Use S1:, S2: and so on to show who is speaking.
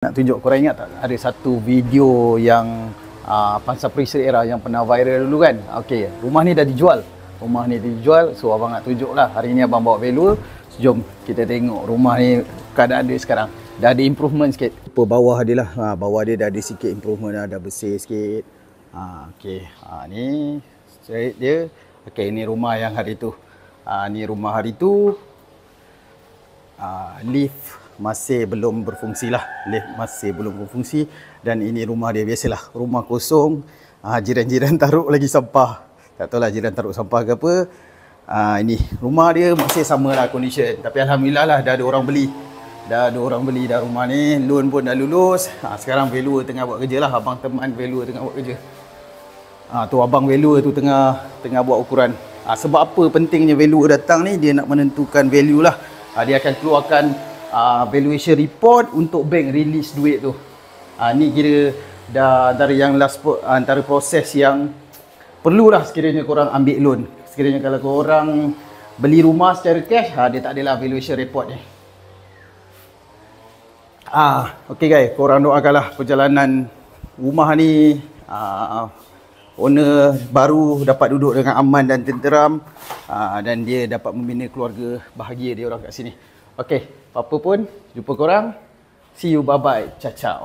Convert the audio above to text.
S1: Nak tunjuk, korang ingat tak ada satu video yang Pansa Perisai Era yang pernah viral dulu kan? Okey, rumah ni dah dijual. Rumah ni dijual, so abang nak tunjuk lah. Hari ni abang bawa value. Jom kita tengok rumah ni keadaan dia sekarang. Dah ada improvement sikit. Bawah dia lah, bawah dia dah ada sikit improvement dah bersih sikit. Okey, ni straight dia. Okey, ni rumah yang hari tu. Ni rumah hari tu. Lift masih belum berfungsi lah. Lift masih belum berfungsi. Dan ini rumah dia, biasalah rumah kosong. Jiran-jiran taruh lagi sampah. Tak tahulah jiran taruh sampah ke apa. Ini rumah dia masih sama lah condition. Tapi Alhamdulillah lah dah ada orang beli. Dah ada orang beli dah rumah ni. Loan pun dah lulus. Sekarang valuer tengah buat kerja lah. Abang teman valuer tengah buat kerja. Tu abang valuer tu tengah buat ukuran. Sebab apa pentingnya valuer datang ni? Dia nak menentukan value lah. Dia akan keluarkan valuation report untuk bank release duit tu. Ni kira dah antara yang antara proses yang perlulah sekiranya korang ambil loan. Sekiranya kalau korang beli rumah secara cash, dia tak adalah valuation report ni. Okay guys, korang doakanlah perjalanan rumah ni. Owner baru dapat duduk dengan aman dan tenteram, dan dia dapat membina keluarga bahagia dia orang kat sini. Okay, apa pun, jumpa korang. See you, bye bye, ciao ciao.